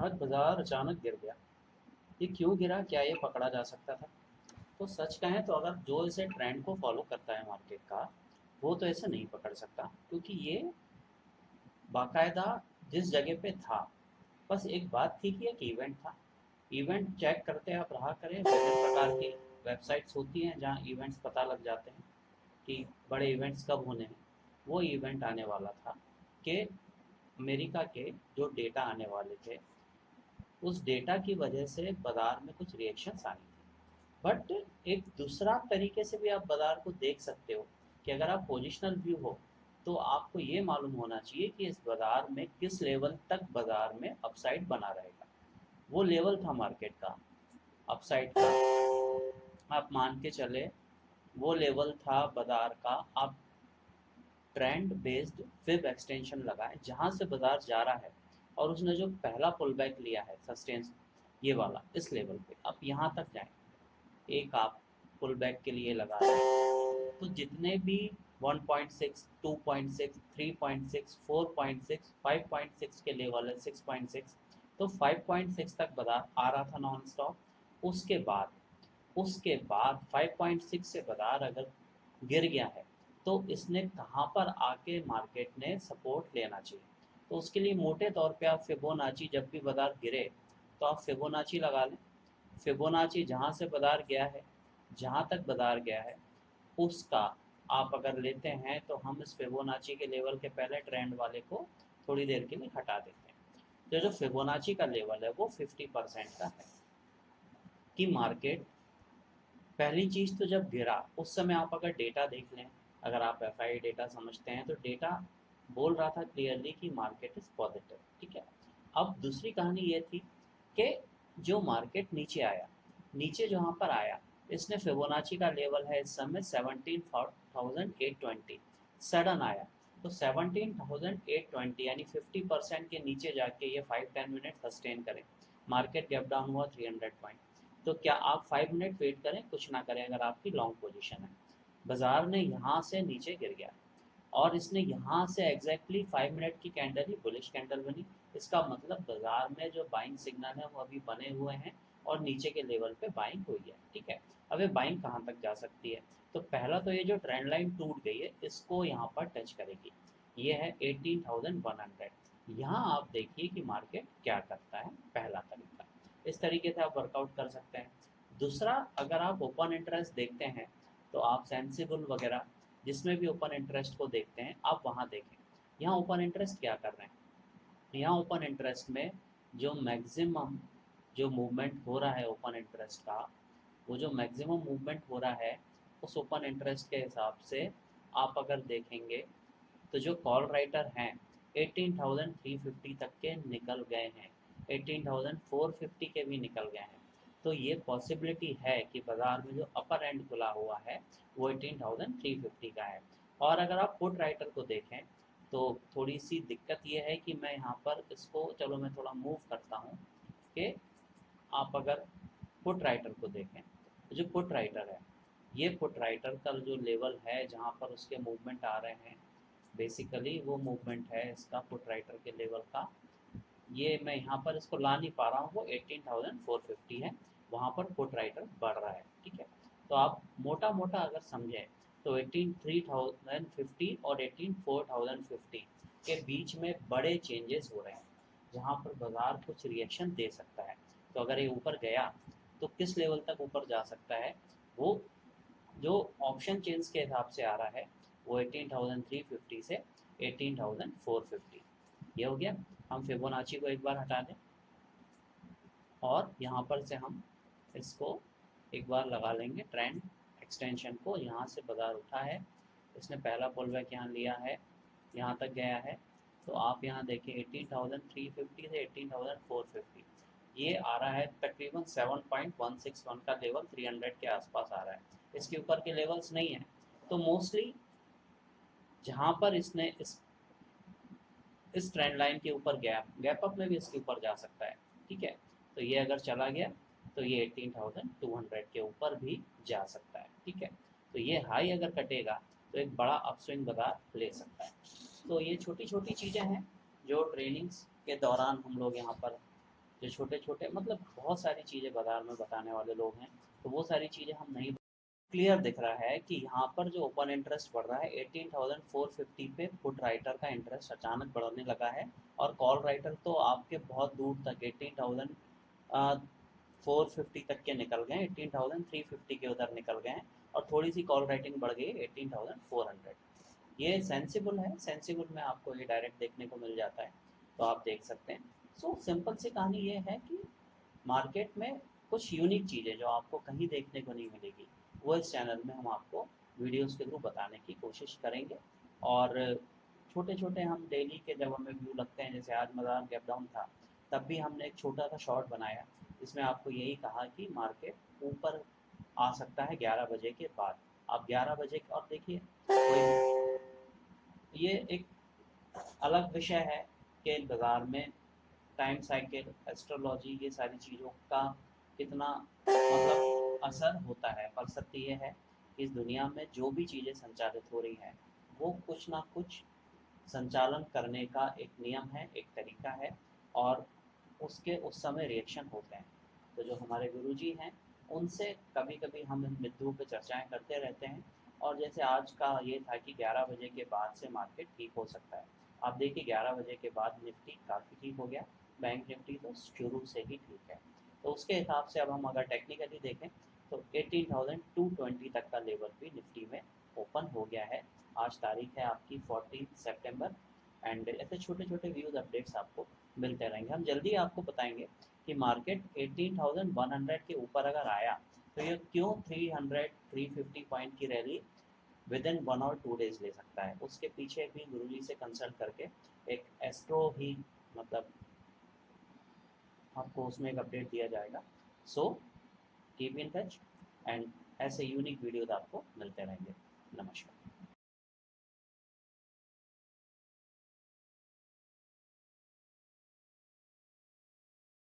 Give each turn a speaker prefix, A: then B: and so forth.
A: आज बाजार अचानक गिर गया। ये क्यों गिरा? क्या ये पकड़ा जा सकता था? तो सच कहें तो अगर जो इसे ट्रेंड को फॉलो करता है मार्केट का, वो तो ऐसे नहीं पकड़ सकता, क्योंकि ये बाकायदा जिस जगह पे था, बस एक बात थी कि एक इवेंट था। इवेंट चेक करते आप रहा करें, विभिन्न प्रकार की वेबसाइट्स होती हैं जहाँ इवेंट्स पता लग जाते हैं कि बड़े इवेंट्स कब होने हैं। वो इवेंट आने वाला था कि अमेरिका के जो डेटा आने वाले थे, उस डेटा की वजह से बाजार में कुछ रिएक्शंस आई थी। बट एक दूसरा तरीके से भी आप बाजार को देख सकते हो कि अगर आप पोजिशनल व्यू हो, तो आपको ये मालूम होना चाहिए कि इस बाजार में किस लेवल तक बाजार में अपसाइड बना रहेगा। वो लेवल था मार्केट का, अपसाइड का। आप मान के चले, वो लेवल था बाजार का। आप ट्रेंड बेस्ड फिब एक्सटेंशन लगाएं जहां से बाजार जा रहा है, और उसने जो पहला पुल बैक लिया है सस्टेंस, ये वाला इस लेवल पे आप यहाँ तक जाएं, एक आप पुल बैक के लिए लगा रहे हैं, तो जितने भी 1.6, 2.6, 3.6, 4.6, 5.6 के लेवल है, 6.6, तो 5.6 तक बाजार आ रहा था नॉन स्टॉप। उसके बाद 5.6 से बाजार अगर गिर गया है, तो इसने कहाँ पर आके मार्केट ने सपोर्ट लेना चाहिए। तो उसके लिए मोटे तौर पे आप फिबोनाची, जब भी बाजार गिरे तो आप फिबोनाची लगा लें। फिबोनाची जहाँ से बाजार गया है, जहाँ तक बाजार गया है, उसका आप अगर लेते हैं, तो हम इस फिबोनाची के लेवल के पहले ट्रेंड वाले को थोड़ी देर के लिए हटा देते हैं। तो जो फिबोनाची का लेवल है वो 50% का है कि मार्केट, पहली चीज़ तो जब गिरा उस समय आप अगर डेटा देख लें, अगर आप एफआई डेटा समझते हैं, तो डेटा बोल रहा था क्लियरली कि मार्केट इज पॉजिटिव। ठीक है। अब दूसरी कहानी ये थी कि जो मार्केट नीचे आया, नीचे जहाँ पर आया, इसने फिबोनाची का लेवल है इस समय 17,820, सडन आया। तो 17,820 यानी 50% के नीचे जाके ये 5-10 मिनट सस्टेन करें। मार्केट गैप डाउन हुआ 300 पॉइंट। तो क्या आप 5 मिनट वेट करें, कुछ ना करें, अगर आपकी लॉन्ग पोजीशन है? बाजार ने यहाँ से नीचे गिर गया, और इसने यहाँ से एग्जैक्टली 5 मिनट की कैंडल ही बुलिश कैंडल बनी। इसका मतलब बाजार में जो बाइंग सिग्नल है वो अभी बने हुए हैं, और नीचे के लेवल पे बाइंग हुई है। ठीक है। अब ये बाइंग कहाँ तक जा सकती है? तो पहला तो ये जो ट्रेंड लाइन टूट गई है, इसको यहाँ पर टच करेगी। ये है 18,100। यहाँ आप देखिए कि मार्केट क्या करता है। पहला तरीका, इस तरीके से आप वर्कआउट कर सकते हैं। दूसरा, अगर आप ओपन इंटरेस्ट देखते हैं, तो आप सेंसिबल वगैरह जिसमें भी ओपन इंटरेस्ट को देखते हैं, आप वहाँ देखें। यहाँ ओपन इंटरेस्ट क्या कर रहे हैं? यहाँ ओपन इंटरेस्ट में जो मैक्सिमम जो मूवमेंट हो रहा है ओपन इंटरेस्ट का, वो जो मैक्सिमम मूवमेंट हो रहा है, उस ओपन इंटरेस्ट के हिसाब से आप अगर देखेंगे, तो जो कॉल राइटर हैं 18,350 तक के निकल गए हैं, 18,450 के भी निकल गए हैं। तो ये पॉसिबिलिटी है कि बाजार में जो अपर एंड खुला हुआ है वो 18,350 का है। और अगर आप पुट राइटर को देखें, तो थोड़ी सी दिक्कत ये है कि मैं यहाँ पर इसको, चलो मैं थोड़ा मूव करता हूँ, कि आप अगर पुट राइटर को देखें, तो जो पुट राइटर है, ये पुट राइटर का जो लेवल है जहाँ पर उसके मूवमेंट आ रहे हैं, बेसिकली वो मूवमेंट है इसका पुट राइटर के लेवल का। ये मैं यहाँ पर इसको ला नहीं पा रहा हूँ, वो 18,450 है। वहाँ पर पुट राइटर बढ़ रहा है। ठीक है। तो आप मोटा मोटा अगर समझें, तो 18,350 और 18,450 के बीच में बड़े चेंजेस हो रहे हैं, जहाँ पर बाजार कुछ रिएक्शन दे सकता है। तो अगर ये ऊपर गया, तो किस लेवल तक ऊपर जा सकता है? वो जो ऑप्शन चेन्स के हिसाब से आ रहा है, वो 18,350 से 18,450। ये हो गया। हम फिबोनाची को एक बार हटा दें, और यहाँ पर से हम इसको एक बार लगा लेंगे ट्रेंड एक्सटेंशन को। यहाँ से बाजार उठा है, इसने पहला पुल बैक यहाँ लिया है, यहाँ तक गया है। तो आप यहाँ देखिए 18,350 से 18,450 ये आ रहा है, तकरीबन 7.161 का लेवल 300 के आसपास आ रहा है। इसके ऊपर के लेवल्स नहीं है। तो मोस्टली जहाँ पर इसने इस ट्रेंड लाइन के ऊपर गैप अप में भी इसके ऊपर जा सकता है। ठीक है। तो ये अगर चला गया, तो ये 18,200 के ऊपर भी जा सकता है। ठीक है। तो ये हाई अगर कटेगा, तो एक बड़ा अपस्विंग बाजार ले सकता है। तो ये छोटी छोटी चीज़ें हैं जो ट्रेनिंग्स के दौरान हम लोग यहाँ पर जो छोटे छोटे मतलब बहुत सारी चीज़ें बाजार में बताने वाले लोग हैं, तो वो सारी चीज़ें हम नहीं। क्लियर दिख रहा है कि यहाँ पर जो ओपन इंटरेस्ट बढ़ रहा है 18,450 पे पुट राइटर का इंटरेस्ट अचानक बढ़ने लगा है, और कॉल राइटर तो आपके बहुत दूर तक 18,450 तक के निकल गए, 18,350 के उधर निकल गए हैं, और थोड़ी सी कॉल राइटिंग बढ़ गई 18,400। ये सेंसिबल है, सेंसिबल में आपको ये डायरेक्ट देखने को मिल जाता है, तो आप देख सकते हैं। सो सिंपल सी कहानी ये है कि मार्केट में कुछ यूनिक चीज़ें जो आपको कहीं देखने को नहीं मिलेगी, वो इस चैनल में हम आपको वीडियोस के थ्रू बताने की कोशिश करेंगे। और छोटे छोटे हम डेली के जब हमें व्यू लगते हैं, जैसे आज बाजार गैप डाउन था, तब भी हमने एक छोटा सा शॉर्ट बनाया जिसमें आपको यही कहा कि मार्केट ऊपर आ सकता है 11 बजे के बाद। आप 11 बजे और देखिए, कोई ये एक अलग विषय है कि बाजार में टाइम साइकिल, एस्ट्रोलॉजी, ये सारी चीज़ों का कितना मतलब असर होता है। पर सत्य ये है कि इस दुनिया में जो भी चीज़ें संचालित हो रही हैं, वो कुछ ना कुछ संचालन करने का एक नियम है, एक तरीका है, और उसके उस समय रिएक्शन होते हैं। तो जो हमारे गुरुजी हैं, उनसे कभी कभी हम इन बिंदुओं पर चर्चाएं करते रहते हैं। और जैसे आज का ये था कि 11 बजे के बाद से मार्केट ठीक हो सकता है। आप देखिए 11 बजे के बाद निफ्टी काफ़ी ठीक हो गया, बैंक निफ्टी तो शुरू से ही ठीक है। तो उसके हिसाब से अब हम अगर टेक्निकली देखें, तो 18,220 तक का लेवल भी निफ्टी में ओपन हो गया है। आज तारीख है आपकी 14 सितंबर। एंड ऐसे छोटे छोटे व्यूज़ अपडेट्स आपको मिलते रहेंगे। हम जल्दी आपको बताएंगे कि मार्केट 18,100 के ऊपर अगर आया, तो ये क्यों 300-350 पॉइंट की रैली विद इन 1 और 2 डेज ले सकता है। उसके पीछे भी गुरुजी से कंसल्ट करके एक एस्ट्रो ही मतलब आपको उसमें एक अपडेट दिया जाएगा। So keep in touch, and ऐसे यूनिक वीडियोज आपको मिलते रहेंगे।